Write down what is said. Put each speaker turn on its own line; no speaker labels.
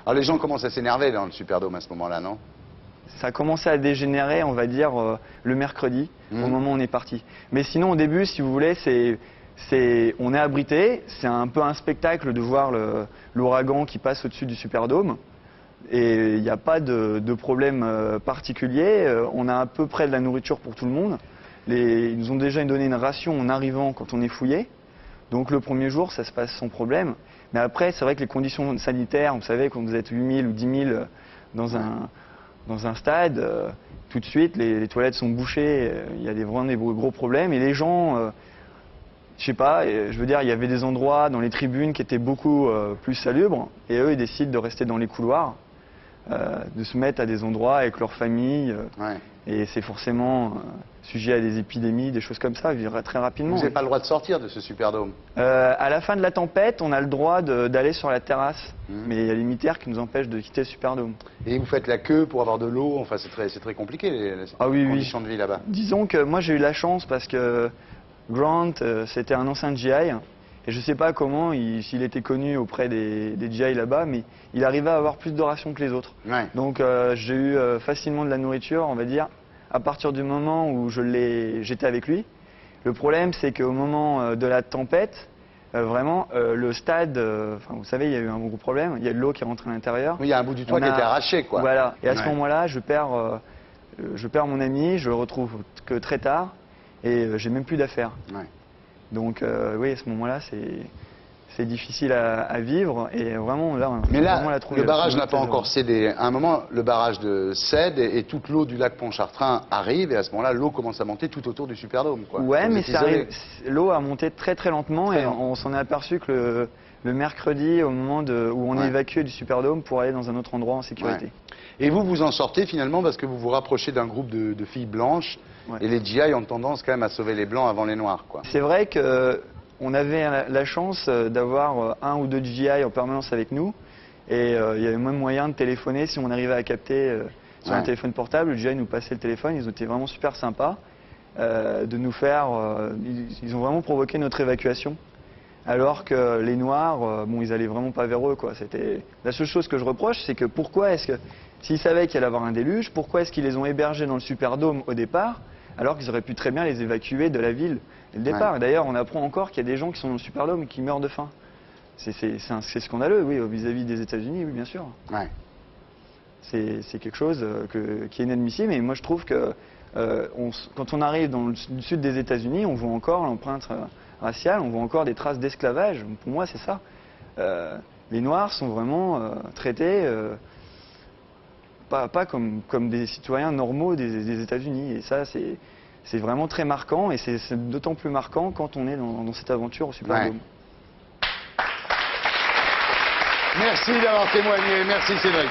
Alors les gens commencent à s'énerver dans le Superdome à ce moment-là, non?
Ça a commencé à dégénérer, on va dire, le mercredi, au moment où on est parti. Mais sinon, au début, si vous voulez, on est abrité. C'est un peu un spectacle de voir l'ouragan qui passe au-dessus du Superdome. Et il n'y a pas de problème particulier. On a à peu près de la nourriture pour tout le monde. Ils nous ont déjà donné une ration en arrivant quand on est fouillé. Donc le premier jour, ça se passe sans problème. Mais après, c'est vrai que les conditions sanitaires, vous savez, quand vous êtes 8000 ou 10 000 dans un stade, tout de suite, les toilettes sont bouchées, il y a vraiment des gros problèmes. Et les gens, je sais pas, je veux dire, il y avait des endroits dans les tribunes qui étaient beaucoup plus salubres. Et eux, ils décident de rester dans les couloirs, de se mettre à des endroits avec leur famille. Et c'est forcément sujet à des épidémies, des choses comme ça, très rapidement.
Vous n'avez pas le droit de sortir de ce Superdome?
À la fin de la tempête, on a le droit d'aller sur la terrasse. Mais il y a les militaires qui nous empêchent de quitter le Superdome.
Et vous faites la queue pour avoir de l'eau, enfin c'est très compliqué les conditions de vie là-bas.
Disons que moi j'ai eu la chance parce que Grant, c'était un ancien GI. Et je ne sais pas comment, s'il était connu auprès des GI là-bas, mais il arrivait à avoir plus de rations que les autres. Donc j'ai eu facilement de la nourriture, on va dire, à partir du moment où j'étais avec lui. Le problème, c'est qu'au moment de la tempête, vraiment, le stade, vous savez, il y a eu un gros problème, il y a de l'eau qui est rentrée à l'intérieur.
Oui, il y a un bout du toit qui a été arraché, quoi.
Voilà, et à ce moment-là, je perds mon ami, je le retrouve que très tard, et j'ai même plus d'affaires. Donc oui, à ce moment-là, c'est difficile à vivre et vraiment là.
Mais là, le barrage n'a pas encore cédé. À un moment, le barrage cède et toute l'eau du lac Pontchartrain arrive et à ce moment-là, l'eau commence à monter tout autour du Superdome, quoi.
Ouais, mais l'eau a monté très très lentement et on s'en est aperçu que le mercredi, au moment où on est évacué du Superdome pour aller dans un autre endroit en sécurité.
Et vous vous en sortez finalement parce que vous vous rapprochez d'un groupe de filles blanches et les GI ont tendance quand même à sauver les blancs avant les noirs, quoi.
C'est vrai qu'on avait la chance d'avoir un ou deux GI en permanence avec nous et il y avait même moyen de téléphoner si on arrivait à capter sur un téléphone portable. Le GI nous passait le téléphone, ils étaient vraiment super sympas de nous faire. Ils ont vraiment provoqué notre évacuation. Alors que les Noirs, ils allaient vraiment pas vers eux, quoi. C'était la seule chose que je reproche, c'est que s'ils savaient qu'il allait y avoir un déluge, pourquoi est-ce qu'ils les ont hébergés dans le Superdome au départ, alors qu'ils auraient pu très bien les évacuer de la ville dès le départ. D'ailleurs, on apprend encore qu'il y a des gens qui sont dans le Superdome et qui meurent de faim. C'est scandaleux, oui, vis-à-vis des États-Unis, oui, bien sûr. C'est quelque chose qui est inadmissible. Et moi, je trouve que quand on arrive dans le sud des États-Unis, on voit encore l'empreinte raciale, on voit encore des traces d'esclavage. Pour moi, c'est ça. Les Noirs sont vraiment traités pas comme des citoyens normaux des États-Unis. Et ça, c'est vraiment très marquant. Et c'est d'autant plus marquant quand on est dans cette aventure au Superdome.
Merci d'avoir témoigné. Merci Cédric.